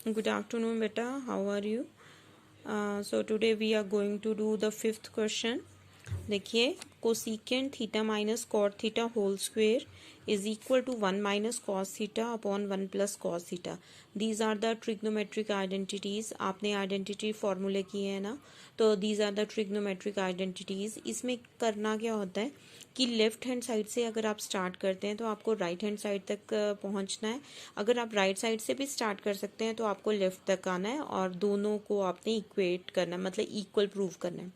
Good afternoon, beta. How are you? So today we are going to do the fifth question. देखिए, cosecant theta minus cot theta whole square is equal to 1 minus cos theta upon 1 plus cos theta. These are the trigonometric identities. आपने identity फॉर्मूले किए हैं ना, तो these are the trigonometric identities. इसमें करना क्या होता है कि लेफ्ट हैंड साइड से अगर आप स्टार्ट करते हैं तो आपको राइट हैंड साइड तक पहुंचना है. अगर आप राइट साइड से भी स्टार्ट कर सकते हैं तो आपको लेफ्ट तक आना है और दोनों को आपने इक्वेट करना है, मतलब इक्वल प्रूव करना है.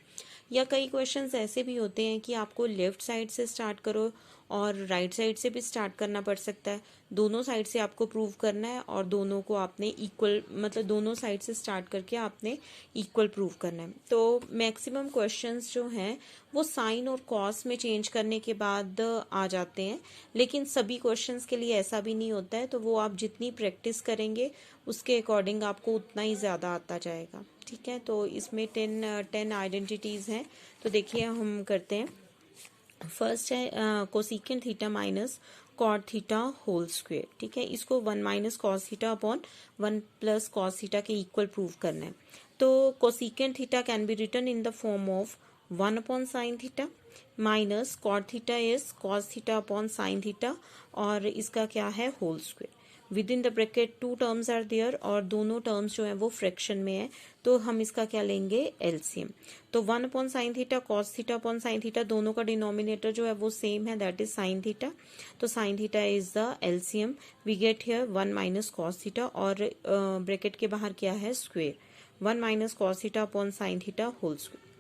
या कई क्वेश्चंस ऐसे भी होते हैं कि आपको लेफ्ट साइड से स्टार्ट करो और राइट साइड से भी स्टार्ट करना पड़ सकता है. दोनों साइड से आपको प्रूव करना है और दोनों को आपने इक्वल, मतलब दोनों साइड से स्टार्ट करके आपने इक्वल प्रूव करना है. तो मैक्सिमम क्वेश्चंस जो हैं वो साइन और कॉस में चेंज करने के बाद आ जाते हैं, लेकिन सभी क्वेश्चंस के लिए ऐसा भी नहीं होता है. तो वो आप जितनी प्रैक्टिस करेंगे उसके अकॉर्डिंग आपको उतना ही ज़्यादा आता जाएगा. ठीक है, तो इसमें 10 आइडेंटिटीज़ हैं. तो देखिए हम करते हैं. फर्स्ट है cosecant theta minus cot theta whole square. ठीक है, इसको 1 minus cos theta upon 1 plus cos theta के इक्वल प्रूव करना है. तो cosecant theta can be written in the form of 1 upon sine theta minus cot theta is cos theta upon sine theta और इसका क्या है whole square. Within the bracket 2 terms are there और दोनों terms जो है वो fraction में है, तो हम इसका क्या लेंगे एलसीएम. तो 1 upon sine theta cos theta upon sine theta, दोनों का डिनोमिनेटर जो है वो सेम है, दैट इज साइन थीटा. तो sine theta is the LCM. We get here 1 minus cos theta और ब्रैकेट के बाहर क्या है square. 1 minus cos theta upon sine theta whole square.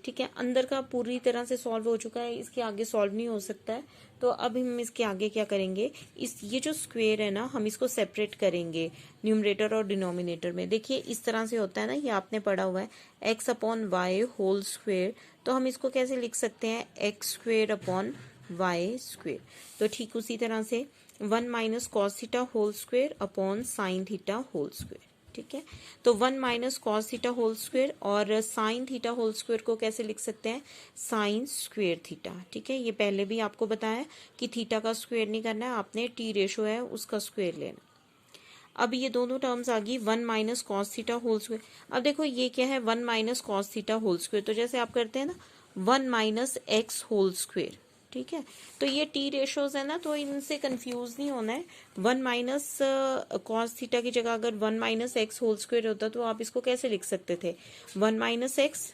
ठीक है, अंदर का पूरी तरह से सॉल्व हो चुका है, इसके आगे सॉल्व नहीं हो सकता है. तो अब हम इसके आगे क्या करेंगे, ये जो स्क्वेयर है ना, हम इसको सेपरेट करेंगे न्यूमरेटर और डिनोमिनेटर में. देखिए इस तरह से होता है ना, ये आपने पढ़ा हुआ है X upon Y whole square. तो हम इसको कैसे लिख सकते हैं, X square upon Y square. तो ठीक उसी तरह से 1 minus cos theta whole square upon sine theta whole square. ठीक है, तो 1 minus cos theta whole square और साइन थीटा होल स्क्वेयर को कैसे लिख सकते हैं, साइन स्क्वेयर थीटा. ठीक है, ये पहले भी आपको बताया कि थीटा का स्क्वेयर नहीं करना है, आपने टी रेशो है उसका स्क्वेयर लेना. अब ये दोनों टर्म्स आ गई 1 minus cos theta whole square. अब देखो ये क्या है 1 minus cos theta whole square, तो जैसे आप करते हैं ना 1 माइनस एक्स होल स्क्वेयर. ठीक है, तो ये टी रेशोज है ना, तो इनसे कंफ्यूज नहीं होना है. 1 माइनस कॉस थीटा की जगह अगर 1 माइनस एक्स होल स्क्वेयर होता तो आप इसको कैसे लिख सकते थे, 1 माइनस एक्स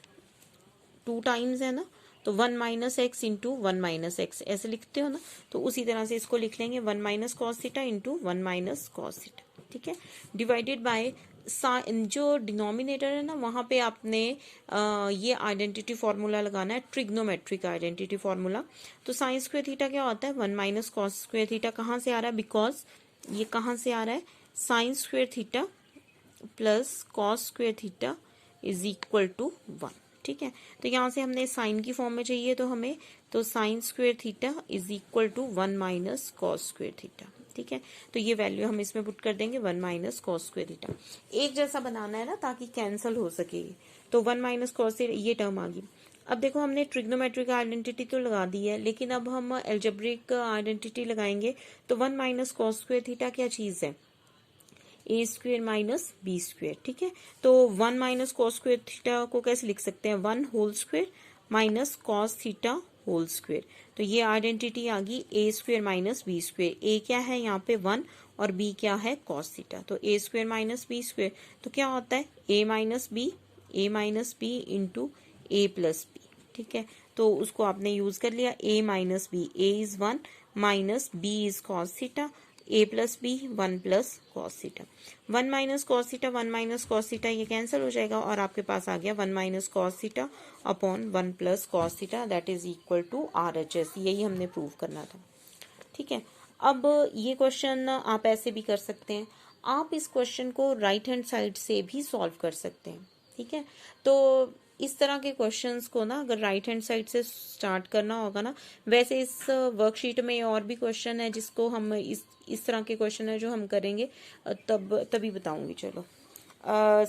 2 टाइम्स है ना, तो 1 minus x into 1 minus x ऐसे लिखते हो ना, तो उसी तरह से इसको लिख लेंगे 1 minus cos theta into 1 minus cos theta. ठीक है, डिवाइडेड बाय जो डिनोमिनेटर है ना वहां पे आपने ये आइडेंटिटी फॉर्मूला लगाना है, ट्रिग्नोमेट्रिक आइडेंटिटी फॉर्मूला. तो साइन स्क्वेयर थीटा क्या होता है 1 माइनस कॉस स्क्वेयर थीटा. कहाँ से आ रहा है, बिकॉज ये कहाँ से आ रहा है, sine square theta plus cos square theta is equal to 1. ठीक है, तो यहाँ से हमने साइन की फॉर्म में चाहिए तो हमें, तो sine square theta is equal to 1 minus cos square theta. ठीक है, तो ये वैल्यू हम इसमें पुट कर देंगे 1 माइनस कॉस स्क्वेयर थीटा. एक जैसा बनाना है ना ताकि कैंसल हो सके. तो 1 माइनस कॉस ये टर्म आ गई. अब देखो हमने ट्रिग्नोमेट्रिक आइडेंटिटी तो लगा दी है, लेकिन अब हम एल्जेब्रिक आइडेंटिटी लगाएंगे. तो 1 माइनस कॉस स्क्वेयर थीटा क्या चीज है, ए स्क्वेयर माइनस बी स्क्वेयर. ठीक है, तो 1 माइनस कॉस स्क्वेयर थीटा को कैसे लिख सकते हैं, 1 whole square minus cos theta whole square. तो ये आइडेंटिटी आ गई A square minus B square. A क्या है यहाँ पे 1 और बी क्या है कॉस थीटा. तो A square minus B square तो क्या होता है A minus B into A plus B. ठीक है, तो उसको आपने यूज कर लिया, A minus B, A is 1 minus B is cos theta, A plus B 1 plus cos theta. 1 minus cos theta 1 minus cos theta ये कैंसिल हो जाएगा और आपके पास आ गया 1 minus cos theta upon 1 plus cos theta that is equal to R H S. यही हमने प्रूव करना था. ठीक है, अब ये क्वेश्चन आप ऐसे भी कर सकते हैं, आप इस क्वेश्चन को राइट हैंड साइड से भी सॉल्व कर सकते हैं. ठीक है, तो इस तरह के क्वेश्चंस को ना अगर राइट हैंड साइड से स्टार्ट करना होगा ना, वैसे इस वर्कशीट में और भी क्वेश्चन है जिसको हम इस तरह के क्वेश्चन है जो हम करेंगे तभी बताऊंगी. चलो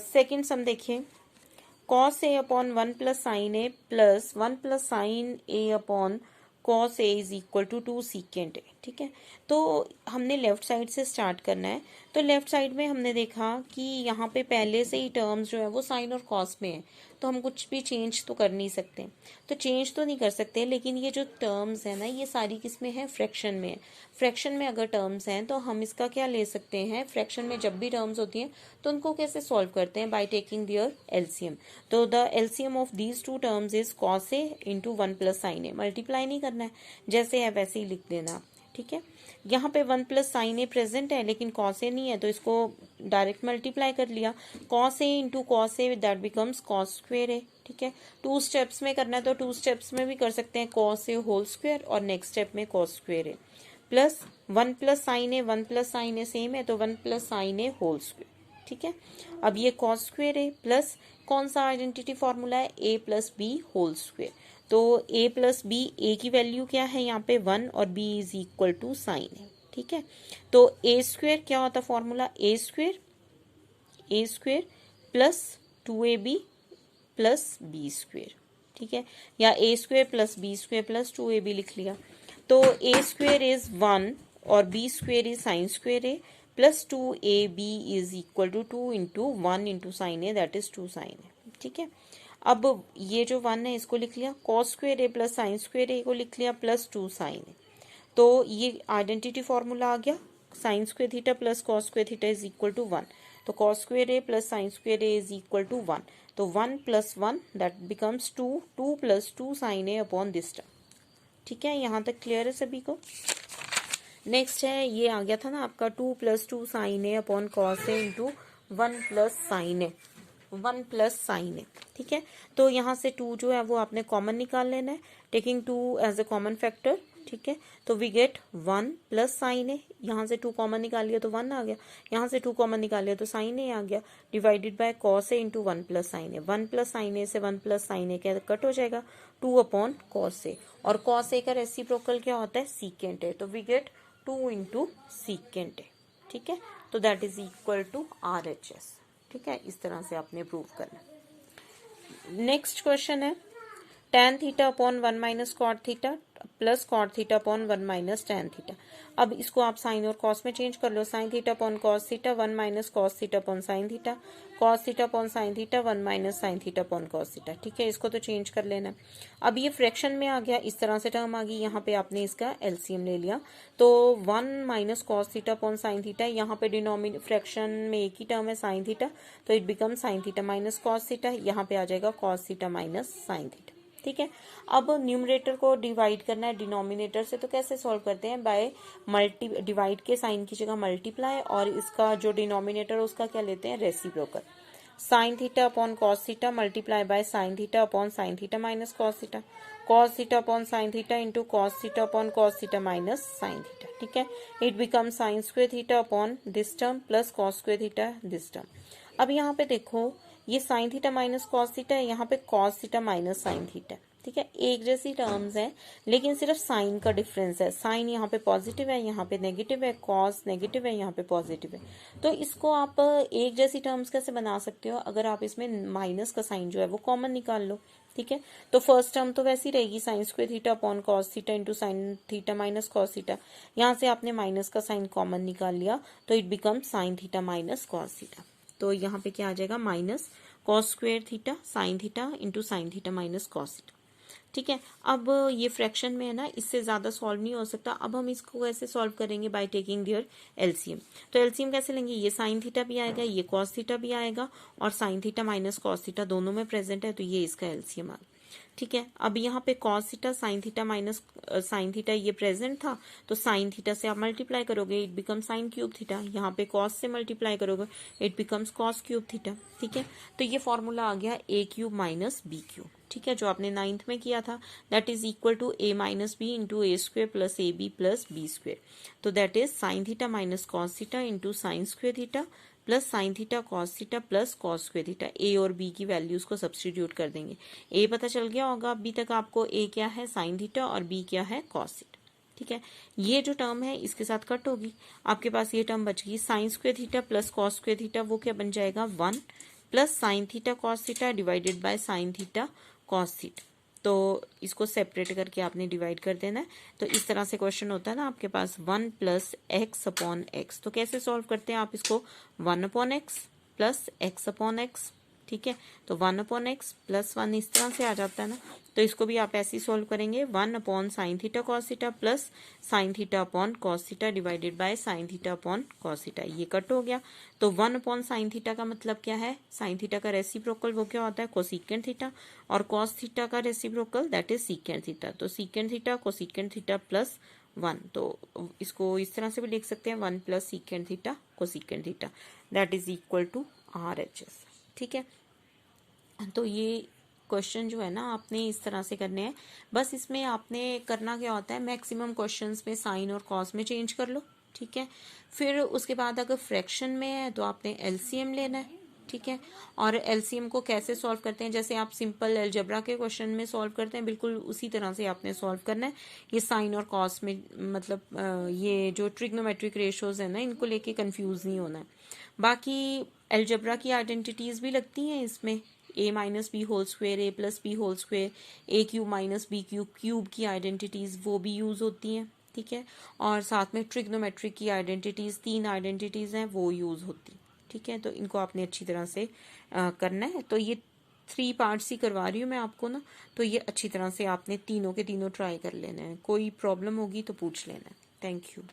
सेकंड सम देखिए, cos A upon 1 plus sine A plus 1 plus sine A upon cos A is equal to 2 secant A. ठीक है। तो हमने लेफ्ट साइड से स्टार्ट करना है। तो लेफ्ट साइड में हमने देखा कि यहाँ पे पहले से ही टर्म्स जो है वो साइन और कॉस में है, तो हम कुछ भी चेंज तो कर नहीं सकते। तो चेंज तो नहीं कर सकते, लेकिन ये जो टर्म्स है ना, ये सारी किस में है, फ्रैक्शन में है। फ्रैक्शन में अगर टर्म्स हैं तो हम इसका क्या ले सकते हैं, फ्रैक्शन में जब भी टर्म्स होती हैं तो उनको कैसे सॉल्व करते हैं, बाय टेकिंग दियर एलसीएम। तो the LCM of these two terms is cos A into 1 plus sine A. Multiply नहीं करना है, जैसे है वैसे ही लिख देना, ठीक है। यहाँ पे 1 प्लस साइन ए प्रेजेंट है लेकिन कॉस ए नहीं है, तो इसको डायरेक्ट मल्टीप्लाई कर लिया। Cos A into cos A that becomes cos square A, ठीक है। 2 स्टेप्स में करना है तो 2 स्टेप्स में भी कर सकते हैं, कॉस ए होल स्क्वेयर और नेक्स्ट स्टेप में cos square A, plus 1 plus sine A, 1 plus sine A same है तो 1 प्लस साइन ए होल स्क्वेयर, ठीक है। अब ये कॉस स्क्वेयर ए प्लस कौन सा आइडेंटिटी फॉर्मूला है, A plus B whole square. तो a प्लस बी, ए की वैल्यू क्या है यहाँ पे 1 और b is equal to sine है, ठीक है। तो ए स्क्वेयर क्या होता है formula, A square plus 2ab plus B square, ठीक है। या A square plus B square plus 2ab लिख लिया। तो ए स्क्वेयर इज 1 और B square is sine square A plus 2ab is equal to 2 into 1 into sine A that is 2 sine A, ठीक है। अब ये जो 1 है इसको लिख लिया, cos square A plus sine square ए को लिख लिया प्लस 2 साइन ए। तो ये आइडेंटिटी फॉर्मूला आ गया, sine square theta plus cos square theta is equal to 1। तो cos square A plus sine square A is equal to 1। तो 1 plus 1 that becomes 2, 2 plus 2 sine A upon this term, ठीक है। यहाँ तक clear है सभी को। नेक्स्ट है, ये आ गया था ना आपका 2 plus 2 sine A upon cos A into 1 plus sine A, 1 plus sine A, ठीक है। तो यहाँ से 2 जो है वो आपने कॉमन निकाल लेना है, taking 2 as a common factor, ठीक है। तो we get 1 plus sine A, यहाँ से 2 कॉमन निकाल लिया तो 1 आ गया, यहाँ से 2 कॉमन निकाल लिया तो साइन ए आ गया, divided by cos A into 1 plus sine A. 1 plus sine A से 1 प्लस साइन ए क्या कट हो जाएगा, 2 अपॉन कॉस ए, और कॉस ए का रेसिप्रोकल क्या होता है, सीकेंट ए। तो we get 2 into secant A, ठीक है। तो that is equal to RHS, ठीक है। इस तरह से आपने प्रूव करना। नेक्स्ट क्वेश्चन है, tan theta upon 1 minus cot theta plus cot theta upon 1 minus tan theta. अब इसको आप साइन और कॉस में चेंज कर लो, sine theta upon cos theta 1 minus cos theta upon sine theta, cos theta upon sine theta 1 minus sine theta upon cos theta, ठीक है। इसको तो चेंज कर लेना। अब ये फ्रैक्शन में आ गया, इस तरह से टर्म आ गई, यहाँ पे आपने इसका एलसीएम ले लिया। तो 1 minus cos theta upon sine theta, यहाँ पे फ्रैक्शन में एक ही टर्म है साइन थीटा, तो it become sign theta minus cos theta, यहाँ पे आ जाएगा cos theta minus sine theta, ठीक है। अब न्यूमरेटर को डिवाइड करना है डिनोमिनेटर से, तो कैसे सॉल्व करते हैं, बाय डिवाइड के साइन की जगह मल्टीप्लाई, और इसका जो डिनोमिनेटर उसका क्या लेते हैं, reciprocal. Sign theta upon cos theta multiply by sine theta upon sine theta minus cos theta, cos theta upon sine theta into cos theta upon cos theta minus sine theta, ठीक है। It become sign square theta upon this term plus cos square theta this term. अब यहाँ पे देखो, ये sign theta minus cos theta है, यहाँ पे cos theta minus sine theta, ठीक है। एक जैसी टर्म्स हैं लेकिन सिर्फ साइन का डिफरेंस है, साइन यहाँ पे पॉजिटिव है, यहाँ पे नेगेटिव है, कॉस नेगेटिव है, यहाँ पे पॉजिटिव है। तो इसको आप एक जैसी टर्म्स कैसे बना सकते हो, अगर आप इसमें माइनस का साइन जो है वो कॉमन निकाल लो, ठीक है। तो फर्स्ट टर्म तो वैसी रहेगी, sign square theta upon cos theta into sign theta minus cos theta, यहाँ से आपने माइनस का साइन कॉमन निकाल लिया तो it become sign theta minus cos theta. तो यहाँ पे क्या आ जाएगा, minus cos square theta sine theta into sign theta minus cos theta, ठीक है। अब ये फ्रैक्शन में है ना, इससे ज्यादा सॉल्व नहीं हो सकता। अब हम इसको कैसे सॉल्व करेंगे, बाय टेकिंग देयर एलसीएम। तो एलसीएम कैसे लेंगे, ये साइन थीटा भी आएगा, ये कॉस थीटा भी आएगा, और sine theta minus cos theta दोनों में प्रेजेंट है, तो ये इसका एलसीएम आ गया, ठीक है। अब यहाँ पे cos theta sine theta minus sine theta ये प्रेजेंट था, तो साइन थीटा से आप मल्टीप्लाई करोगे, it become sine cube theta, यहाँ पे कॉस से मल्टीप्लाई करोगे, it becomes cos cube theta, ठीक है। तो ये फॉर्मूला आ गया A cube minus B cube, ठीक है, जो आपने 9th में किया था, that is equal to A minus B into A square plus A B plus B square. तो that is sine theta minus cos theta into sine square theta plus sine theta cos theta plus cos square theta. A और B की values को substitute कर देंगे। ए पता चल गया होगा अभी तक आपको, ए क्या है साइन थीटा और बी क्या है कॉस थीटा, ठीक है। ये जो टर्म है इसके साथ कट होगी, आपके पास ये टर्म बच गई, sign square theta plus cos square theta, वो क्या बन जाएगा 1 plus sine theta cos theta divided by sine theta cos theta, तो इसको सेपरेट करके आपने डिवाइड कर देना है। तो इस तरह से क्वेश्चन होता है ना आपके पास 1 प्लस एक्स अपॉन एक्स। तो कैसे सॉल्व करते हैं आप इसको, 1 upon x plus x upon x, ठीक है। तो 1 अपॉन एक्स प्लस 1 इस तरह से आ जाता है ना। तो इसको भी आप ऐसे ही सॉल्व करेंगे, 1 upon sine theta cos theta plus sine theta upon cos theta divided by sine theta upon cos theta. ये कट हो गया। तो 1 अपॉन साइन थीटा का मतलब क्या है, साइन थीटा का रेसिप्रोकल वो क्या होता है, कोसिकेंट थीटा, और कॉस थीटा का reciprocal that is secant theta. तो secant theta cosecant theta plus 1, तो इसको इस तरह से भी लिख सकते हैं 1 plus secant theta cosecant theta that is equal to RHS, ठीक है। तो ये क्वेश्चन जो है ना आपने इस तरह से करने हैं। बस इसमें आपने करना क्या होता है, मैक्सिमम क्वेश्चंस में साइन और कॉस में चेंज कर लो, ठीक है। फिर उसके बाद अगर फ्रैक्शन में है तो आपने एलसीएम लेना है, ठीक है। और एलसीएम को कैसे सॉल्व करते हैं, जैसे आप सिंपल अलजेब्रा के क्वेश्चन में सॉल्व करते हैं, बिल्कुल उसी तरह से आपने सॉल्व करना है। ये साइन और कॉस में मतलब ये जो ट्रिग्नोमेट्रिक रेशियोज है ना, इनको लेके कंफ्यूज नहीं होना है। बाकी अलजेब्रा की आइडेंटिटीज भी लगती हैं इसमें, a minus B whole square, A plus B whole square, A cube minus B cube, cube की आइडेंटिटीज वो भी यूज होती हैं, ठीक है। और साथ में ट्रिग्नोमेट्रिक की आइडेंटिटीज, 3 आइडेंटिटीज हैं वो यूज होती, ठीक है। तो इनको आपने अच्छी तरह से करना है। तो ये 3 पार्ट्स ही करवा रही हूँ मैं आपको ना, तो ये अच्छी तरह से आपने तीनों के तीनों ट्राई कर लेना है। कोई प्रॉब्लम होगी तो पूछ लेना है। Thank you.